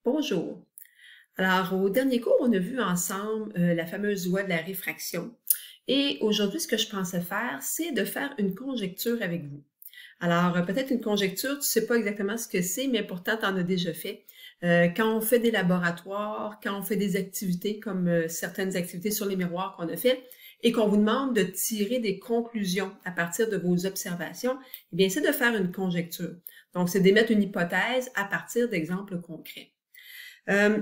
Bonjour. Alors, au dernier cours, on a vu ensemble la fameuse loi de la réfraction. Et aujourd'hui, ce que je pensais faire, c'est de faire une conjecture avec vous. Alors, peut-être une conjecture, tu ne sais pas exactement ce que c'est, mais pourtant, tu en as déjà fait. Quand on fait des laboratoires, quand on fait des activités comme certaines activités sur les miroirs qu'on a fait, et qu'on vous demande de tirer des conclusions à partir de vos observations, eh bien, c'est de faire une conjecture. Donc, c'est d'émettre une hypothèse à partir d'exemples concrets.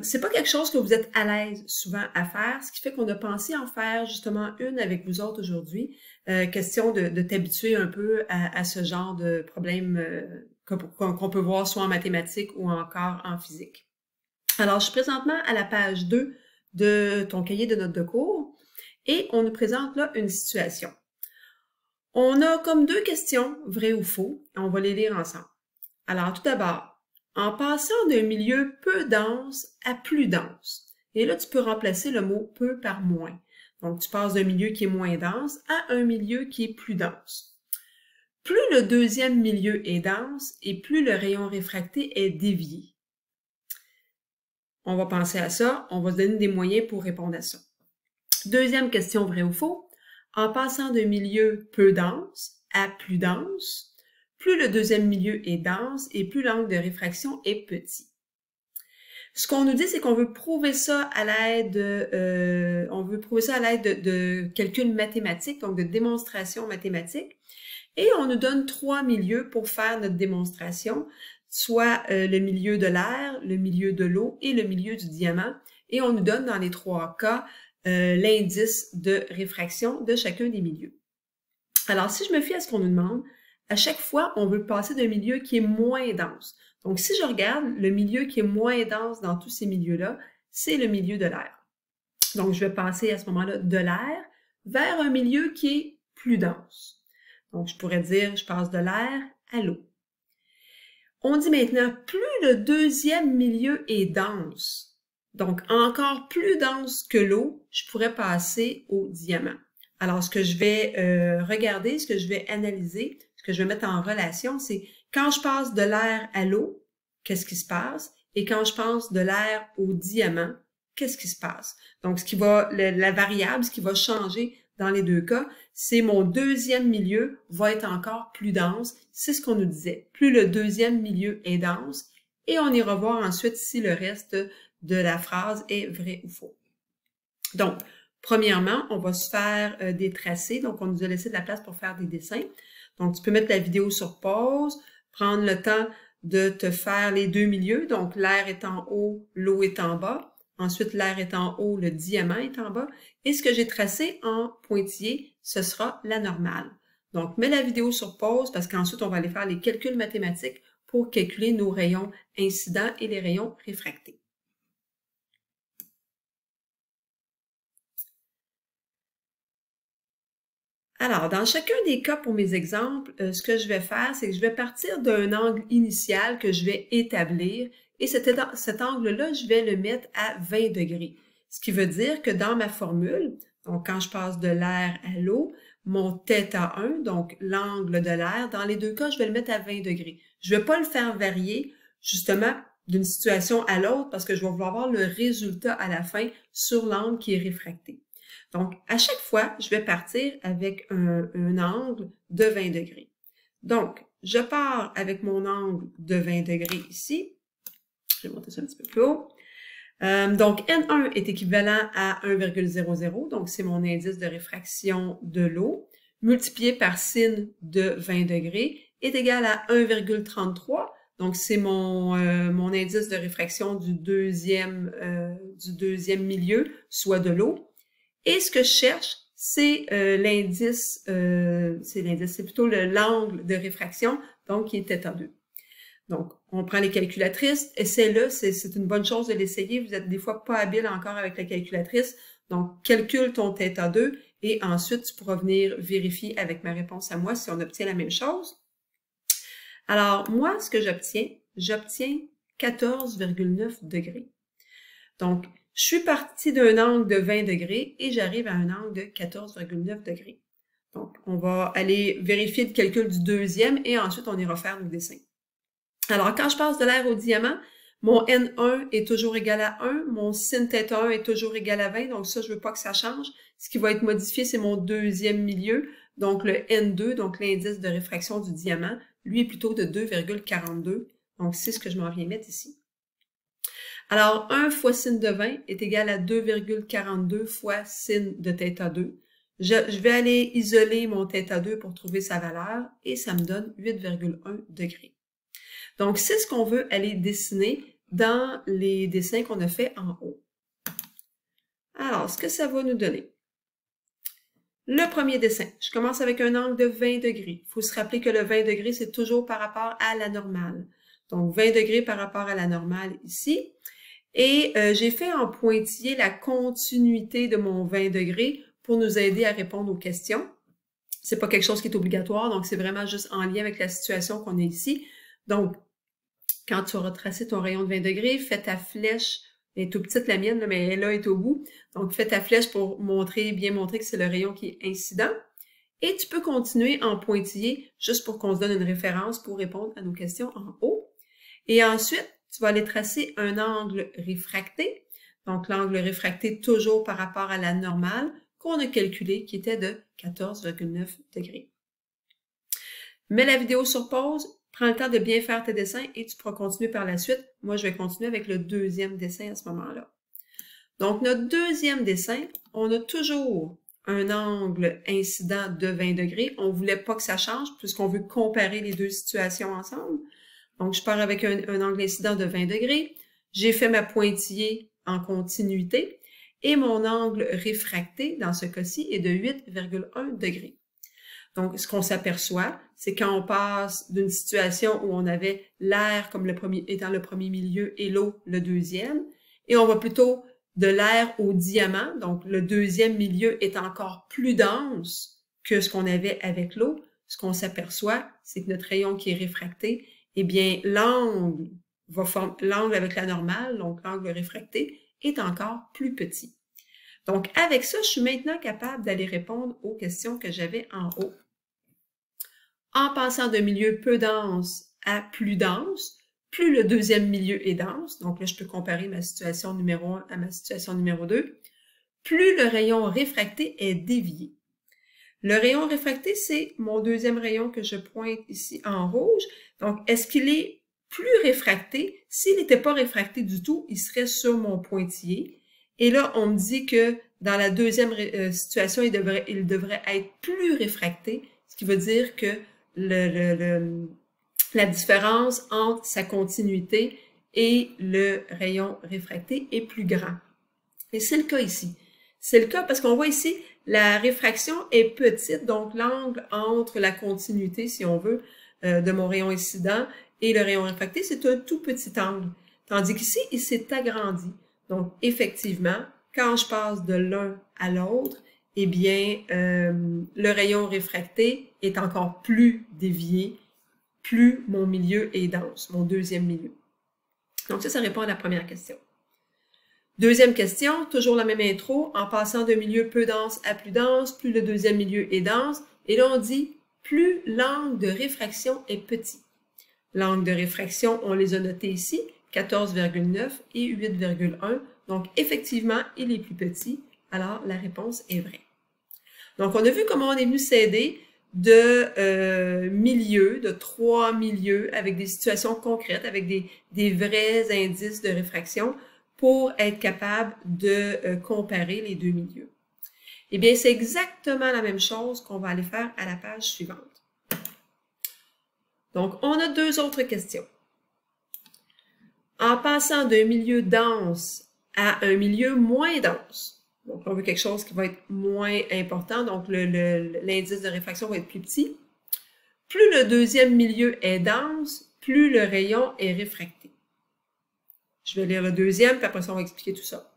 C'est pas quelque chose que vous êtes à l'aise souvent à faire, ce qui fait qu'on a pensé en faire justement une avec vous autres aujourd'hui. Question de t'habituer un peu à ce genre de problème qu'on peut voir soit en mathématiques ou encore en physique. Alors, je suis présentement à la page 2 de ton cahier de notes de cours et on nous présente là une situation. On a comme deux questions, vrai ou faux, et on va les lire ensemble. Alors, tout d'abord, en passant d'un milieu peu dense à plus dense. Et là, tu peux remplacer le mot peu par moins. Donc, tu passes d'un milieu qui est moins dense à un milieu qui est plus dense. Plus le deuxième milieu est dense et plus le rayon réfracté est dévié. On va penser à ça, on va se donner des moyens pour répondre à ça. Deuxième question, vrai ou faux. En passant d'un milieu peu dense à plus dense, plus le deuxième milieu est dense et plus l'angle de réfraction est petit. Ce qu'on nous dit, c'est qu'on veut prouver ça à l'aide de calculs mathématiques, donc de démonstrations mathématiques. Et on nous donne trois milieux pour faire notre démonstration, soit le milieu de l'air, le milieu de l'eau et le milieu du diamant. Et on nous donne dans les trois cas l'indice de réfraction de chacun des milieux. Alors, si je me fie à ce qu'on nous demande, à chaque fois, on veut passer d'un milieu qui est moins dense. Donc, si je regarde, le milieu qui est moins dense dans tous ces milieux-là, c'est le milieu de l'air. Donc, je vais passer à ce moment-là de l'air vers un milieu qui est plus dense. Donc, je pourrais dire, je passe de l'air à l'eau. On dit maintenant, plus le deuxième milieu est dense, donc encore plus dense que l'eau, je pourrais passer au diamant. Alors, ce que je vais regarder, ce que je vais analyser, ce que je vais mettre en relation, c'est quand je passe de l'air à l'eau, qu'est-ce qui se passe? Et quand je passe de l'air au diamant, qu'est-ce qui se passe? Donc, la variable, ce qui va changer dans les deux cas, c'est mon deuxième milieu va être encore plus dense. C'est ce qu'on nous disait. Plus le deuxième milieu est dense, et on ira voir ensuite si le reste de la phrase est vrai ou faux. Donc, premièrement, on va se faire des tracés. Donc, on nous a laissé de la place pour faire des dessins. Donc, tu peux mettre la vidéo sur pause, prendre le temps de te faire les deux milieux. Donc, l'air est en haut, l'eau est en bas. Ensuite, l'air est en haut, le diamant est en bas. Et ce que j'ai tracé en pointillé, ce sera la normale. Donc, mets la vidéo sur pause parce qu'ensuite, on va aller faire les calculs mathématiques pour calculer nos rayons incidents et les rayons réfractés. Alors, dans chacun des cas pour mes exemples, ce que je vais faire, c'est que je vais partir d'un angle initial que je vais établir et cet angle-là, je vais le mettre à 20 degrés. Ce qui veut dire que dans ma formule, donc quand je passe de l'air à l'eau, mon θ1, donc l'angle de l'air, dans les deux cas, je vais le mettre à 20 degrés. Je ne vais pas le faire varier, justement, d'une situation à l'autre parce que je vais vouloir avoir le résultat à la fin sur l'angle qui est réfracté. Donc, à chaque fois, je vais partir avec un angle de 20 degrés. Donc, je pars avec mon angle de 20 degrés ici. Je vais monter ça un petit peu plus haut. Donc, N1 est équivalent à 1,00, donc c'est mon indice de réfraction de l'eau, multiplié par sin de 20 degrés, est égal à 1,33, donc c'est mon indice de réfraction du deuxième milieu, soit de l'eau. Et ce que je cherche, c'est c'est plutôt l'angle de réfraction, donc qui est θ2. Donc, on prend les calculatrices, essaie-le, c'est une bonne chose de l'essayer. Vous êtes des fois pas habile encore avec la calculatrice. Donc, calcule ton θ2 et ensuite, tu pourras venir vérifier avec ma réponse à moi si on obtient la même chose. Alors, moi, ce que j'obtiens 14,9 degrés. Donc, je suis partie d'un angle de 20 degrés et j'arrive à un angle de 14,9 degrés. Donc, on va aller vérifier le calcul du deuxième et ensuite, on ira faire nos dessins. Alors, quand je passe de l'air au diamant, Mon N1 est toujours égal à 1, mon sin θ1 est toujours égal à 20, donc ça, je veux pas que ça change. Ce qui va être modifié, c'est mon deuxième milieu, donc le N2, donc l'indice de réfraction du diamant. Lui est plutôt de 2,42, donc c'est ce que je m'en viens mettre ici. Alors, 1 fois sin de 20 est égal à 2,42 fois sin de θ2. Je vais aller isoler mon θ2 pour trouver sa valeur et ça me donne 8,1 degrés. Donc, c'est ce qu'on veut aller dessiner dans les dessins qu'on a fait en haut. Alors, ce que ça va nous donner. Le premier dessin, je commence avec un angle de 20 degrés. Il faut se rappeler que le 20 degrés, c'est toujours par rapport à la normale. Donc, 20 degrés par rapport à la normale ici. Et j'ai fait en pointillé la continuité de mon 20 degrés pour nous aider à répondre aux questions. C'est pas quelque chose qui est obligatoire, donc c'est vraiment juste en lien avec la situation qu'on est ici. Donc, quand tu auras tracé ton rayon de 20 degrés, fais ta flèche, elle est tout petite la mienne, mais elle là est au bout. Donc, fais ta flèche pour bien montrer que c'est le rayon qui est incident. Et tu peux continuer en pointillé, juste pour qu'on se donne une référence pour répondre à nos questions en haut. Et ensuite, tu vas aller tracer un angle réfracté. Donc, l'angle réfracté toujours par rapport à la normale qu'on a calculé, qui était de 14,9 degrés. Mets la vidéo sur pause, prends le temps de bien faire tes dessins et tu pourras continuer par la suite. Moi, je vais continuer avec le deuxième dessin à ce moment-là. Donc, notre deuxième dessin, on a toujours un angle incident de 20 degrés. On ne voulait pas que ça change puisqu'on veut comparer les deux situations ensemble. Donc, je pars avec un angle incident de 20 degrés. J'ai fait ma pointillée en continuité et mon angle réfracté, dans ce cas-ci, est de 8,1 degrés. Donc, ce qu'on s'aperçoit, c'est quand on passe d'une situation où on avait l'air comme étant le premier milieu et l'eau le deuxième, et on va plutôt de l'air au diamant, donc le deuxième milieu est encore plus dense que ce qu'on avait avec l'eau. Ce qu'on s'aperçoit, c'est que notre rayon qui est réfracté, eh bien, l'angle avec la normale, donc l'angle réfracté, est encore plus petit. Donc, avec ça, je suis maintenant capable d'aller répondre aux questions que j'avais en haut. En passant d'un milieu peu dense à plus dense, plus le deuxième milieu est dense, donc là, je peux comparer ma situation numéro 1 à ma situation numéro 2, plus le rayon réfracté est dévié. Le rayon réfracté, c'est mon deuxième rayon que je pointe ici en rouge. Donc, est-ce qu'il est plus réfracté? S'il n'était pas réfracté du tout, il serait sur mon pointillé. Et là, on me dit que dans la deuxième situation, il devrait être plus réfracté, ce qui veut dire que la différence entre sa continuité et le rayon réfracté est plus grand. Et c'est le cas ici. C'est le cas parce qu'on voit ici, la réfraction est petite, donc l'angle entre la continuité, si on veut, de mon rayon incident et le rayon réfracté, c'est un tout petit angle. Tandis qu'ici, il s'est agrandi. Donc, effectivement, quand je passe de l'un à l'autre, eh bien, le rayon réfracté est encore plus dévié, plus mon milieu est dense, mon deuxième milieu. Donc, ça répond à la première question. Deuxième question, toujours la même intro, en passant d'un milieu peu dense à plus dense, plus le deuxième milieu est dense. Et là, on dit, plus l'angle de réfraction est petit. L'angle de réfraction, on les a notés ici, 14,9 et 8,1. Donc, effectivement, il est plus petit. Alors, la réponse est vraie. Donc, on a vu comment on est venu s'aider de milieux, de 3 milieux, avec des situations concrètes, avec des vrais indices de réfraction, pour être capable de comparer les deux milieux. Eh bien, c'est exactement la même chose qu'on va aller faire à la page suivante. Donc, on a deux autres questions. En passant d'un milieu dense à un milieu moins dense, donc on veut quelque chose qui va être moins important, donc l'indice de réfraction va être plus petit. Plus le deuxième milieu est dense, plus le rayon est réfracté. Je vais lire le deuxième, puis après ça, on va expliquer tout ça.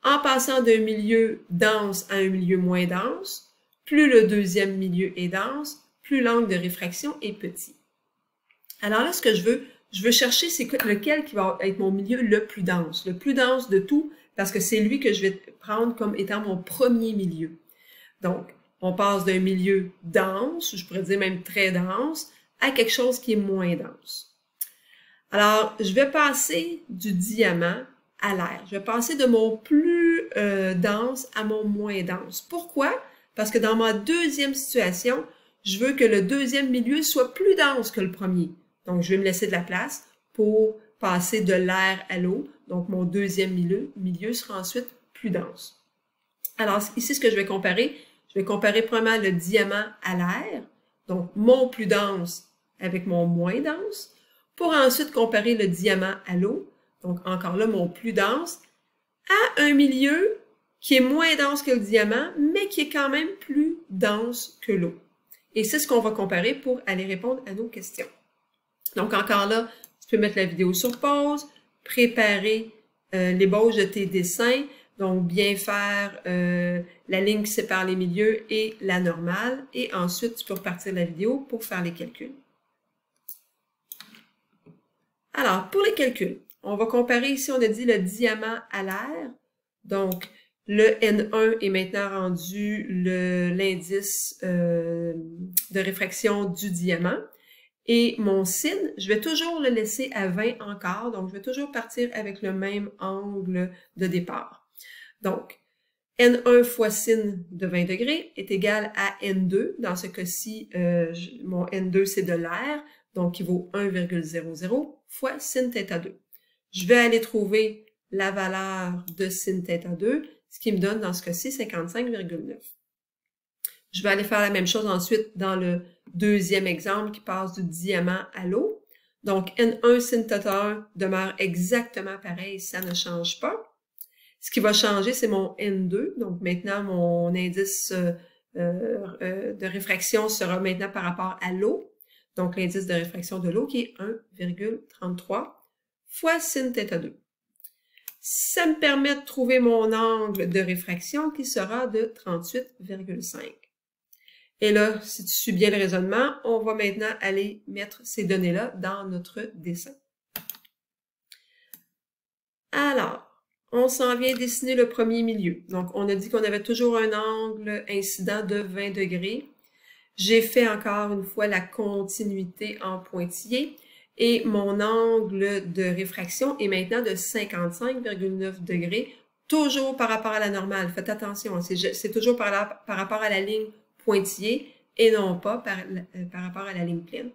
En passant d'un milieu dense à un milieu moins dense, plus le deuxième milieu est dense, plus l'angle de réfraction est petit. Alors là, ce que je veux chercher, c'est lequel qui va être mon milieu le plus dense de tout, parce que c'est lui que je vais prendre comme étant mon premier milieu. Donc, on passe d'un milieu dense, je pourrais dire même très dense, à quelque chose qui est moins dense. Alors, je vais passer du diamant à l'air. Je vais passer de mon plus dense à mon moins dense. Pourquoi? Parce que dans ma deuxième situation, je veux que le deuxième milieu soit plus dense que le premier. Donc, je vais me laisser de la place pour passer de l'air à l'eau. Donc, mon deuxième milieu sera ensuite plus dense. Alors, ici, ce que je vais comparer premièrement le diamant à l'air, donc mon plus dense avec mon moins dense, pour ensuite comparer le diamant à l'eau, donc encore là, mon plus dense, à un milieu qui est moins dense que le diamant, mais qui est quand même plus dense que l'eau. Et c'est ce qu'on va comparer pour aller répondre à nos questions. Donc encore là, tu peux mettre la vidéo sur pause, préparer l'ébauche de tes dessins, donc bien faire la ligne qui sépare les milieux et la normale, et ensuite tu peux repartir la vidéo pour faire les calculs. Alors, pour les calculs, on va comparer ici, on a dit le diamant à l'air. Donc, le N1 est maintenant rendu l'indice de réfraction du diamant. Et mon sin, je vais toujours le laisser à 20 encore. Donc, je vais toujours partir avec le même angle de départ. Donc, N1 fois sin de 20 degrés est égal à N2. Dans ce cas-ci, mon N2, c'est de l'air, donc qui vaut 1,00 fois sin θ2. Je vais aller trouver la valeur de sin θ2, ce qui me donne, dans ce cas-ci, 55,9. Je vais aller faire la même chose ensuite dans le deuxième exemple qui passe du diamant à l'eau. Donc, N1 sin θ1 demeure exactement pareil, ça ne change pas. Ce qui va changer, c'est mon N2. Donc, maintenant, mon indice de réfraction sera maintenant par rapport à l'eau. Donc, l'indice de réfraction de l'eau qui est 1,33 fois sin θ2. Ça me permet de trouver mon angle de réfraction qui sera de 38,5. Et là, si tu suis bien le raisonnement, on va maintenant aller mettre ces données-là dans notre dessin. Alors, on s'en vient dessiner le premier milieu. Donc, on a dit qu'on avait toujours un angle incident de 20 degrés. J'ai fait encore une fois la continuité en pointillé et mon angle de réfraction est maintenant de 55,9 degrés, toujours par rapport à la normale. Faites attention, c'est toujours par rapport à la ligne pointillée et non pas par rapport à la ligne pleine.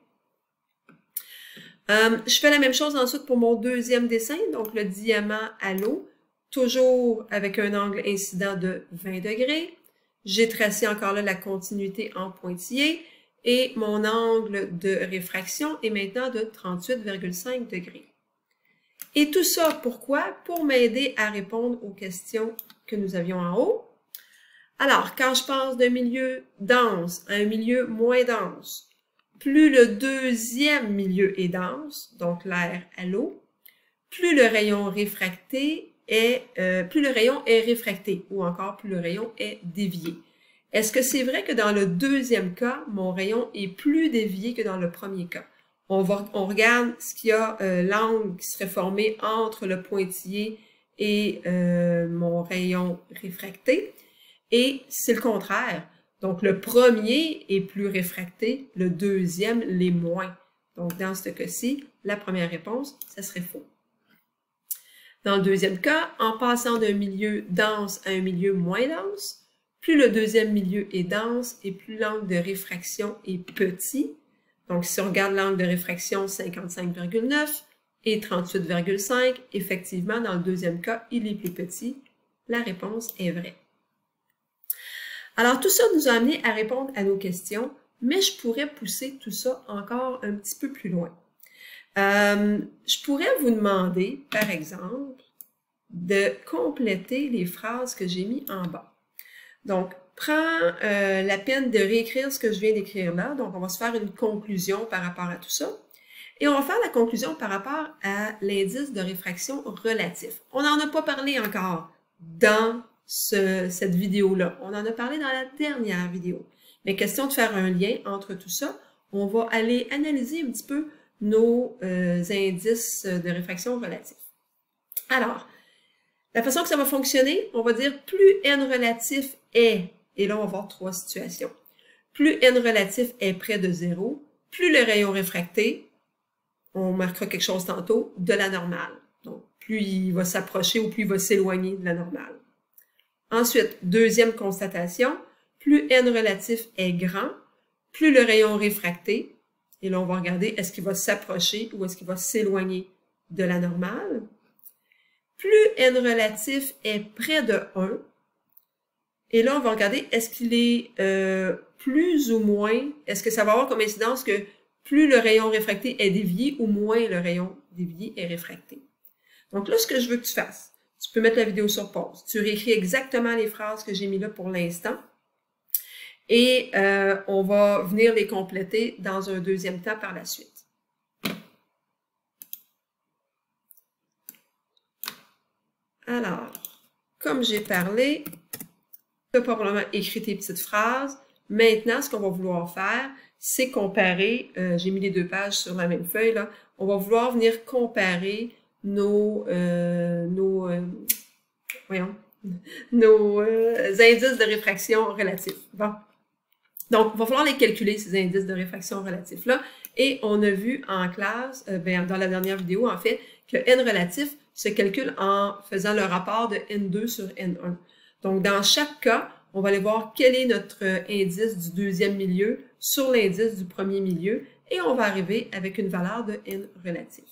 Je fais la même chose ensuite pour mon deuxième dessin, donc le diamant à l'eau, toujours avec un angle incident de 20 degrés. J'ai tracé encore là la continuité en pointillé et mon angle de réfraction est maintenant de 38,5 degrés. Et tout ça, pourquoi? Pour m'aider à répondre aux questions que nous avions en haut. Alors, quand je passe d'un milieu dense à un milieu moins dense, plus le deuxième milieu est dense, donc l'air à l'eau, plus le rayon réfracté plus le rayon est réfracté, ou encore plus le rayon est dévié. Est-ce que c'est vrai que dans le deuxième cas, mon rayon est plus dévié que dans le premier cas? On regarde ce qu'il y a, l'angle qui serait formé entre le pointillé et mon rayon réfracté, et c'est le contraire. Donc, le premier est plus réfracté, le deuxième l'est moins. Donc, dans ce cas-ci, la première réponse, ça serait faux. Dans le deuxième cas, en passant d'un milieu dense à un milieu moins dense, plus le deuxième milieu est dense et plus l'angle de réfraction est petit. Donc, si on regarde l'angle de réfraction 55,9 et 38,5, effectivement, dans le deuxième cas, il est plus petit. La réponse est vraie. Alors, tout ça nous a amené à répondre à nos questions, mais je pourrais pousser tout ça encore un petit peu plus loin. Je pourrais vous demander, par exemple, de compléter les phrases que j'ai mis en bas. Donc, prends la peine de réécrire ce que je viens d'écrire là. Donc, on va se faire une conclusion par rapport à tout ça. Et on va faire la conclusion par rapport à l'indice de réfraction relatif. On n'en a pas parlé encore dans cette vidéo-là. On en a parlé dans la dernière vidéo. Mais question de faire un lien entre tout ça, on va aller analyser un petit peu nos indices de réfraction relatifs. Alors, la façon que ça va fonctionner, on va dire plus n relatif est, et là on va voir trois situations. Plus n relatif est près de 0, plus le rayon réfracté on marquera quelque chose tantôt, de la normale. Donc, plus il va s'approcher ou plus il va s'éloigner de la normale. Ensuite, deuxième constatation, plus n relatif est grand, plus le rayon réfracté, et là on va regarder est-ce qu'il va s'approcher ou est-ce qu'il va s'éloigner de la normale. Plus n relatif est près de 1, et là on va regarder est-ce qu'il est plus ou moins, est-ce que ça va avoir comme incidence que plus le rayon réfracté est dévié ou moins le rayon dévié est réfracté. Donc là, ce que je veux que tu fasses, tu peux mettre la vidéo sur pause. Tu réécris exactement les phrases que j'ai mis là pour l'instant. Et on va venir les compléter dans un deuxième temps par la suite. Alors, comme j'ai parlé, tu as probablement écrit tes petites phrases. Maintenant, ce qu'on va vouloir faire, c'est comparer, j'ai mis les deux pages sur la même feuille, là, on va vouloir venir comparer nos indices de réfraction relatifs. Bon. Donc, il va falloir les calculer, ces indices de réfraction relatifs-là. Et on a vu en classe, dans la dernière vidéo, en fait, que N relatif se calcule en faisant le rapport de N2 sur N1. Donc, dans chaque cas, on va aller voir quel est notre indice du deuxième milieu sur l'indice du premier milieu et on va arriver avec une valeur de N relatif.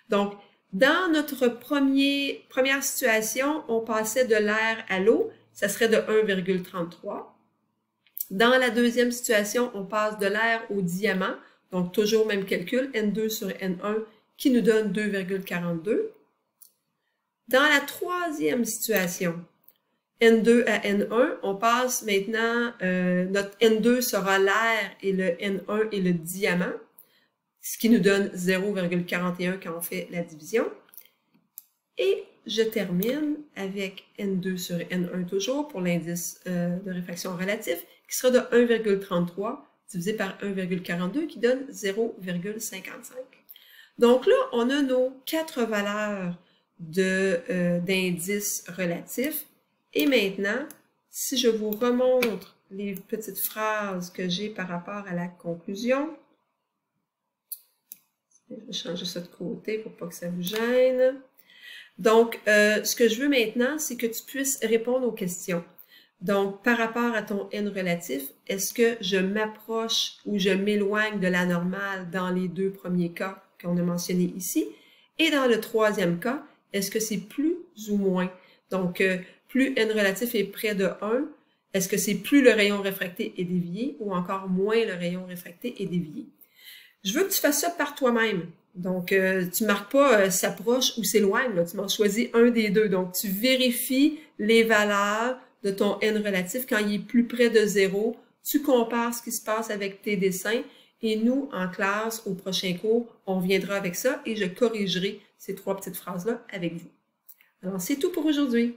Donc, dans notre première situation, on passait de l'air à l'eau, ça serait de 1,33. Dans la deuxième situation, on passe de l'air au diamant, donc toujours même calcul, N2 sur N1 qui nous donne 2,42. Dans la troisième situation, N2 à N1, on passe maintenant, notre N2 sera l'air et le N1 est le diamant, ce qui nous donne 0,41 quand on fait la division. Et je termine avec N2 sur N1 toujours pour l'indice de réfraction relatif, qui sera de 1,33 divisé par 1,42 qui donne 0,55. Donc là, on a nos 4 valeurs d'indices relatifs. Et maintenant, si je vous remontre les petites phrases que j'ai par rapport à la conclusion, je vais changer ça de côté pour pas que ça vous gêne. Donc, ce que je veux maintenant, c'est que tu puisses répondre aux questions. Donc, par rapport à ton N relatif, est-ce que je m'approche ou je m'éloigne de la normale dans les deux premiers cas qu'on a mentionnés ici? Et dans le troisième cas, est-ce que c'est plus ou moins? Donc, plus N relatif est près de 1, est-ce que c'est plus le rayon réfracté est dévié ou encore moins le rayon réfracté est dévié? Je veux que tu fasses ça par toi-même. Donc, tu ne marques pas s'approche ou s'éloigne, tu m'as choisi un des deux. Donc, tu vérifies les valeurs de ton N relatif quand il est plus près de 0. Tu compares ce qui se passe avec tes dessins et nous, en classe, au prochain cours, on viendra avec ça et je corrigerai ces 3 petites phrases-là avec vous. Alors, c'est tout pour aujourd'hui.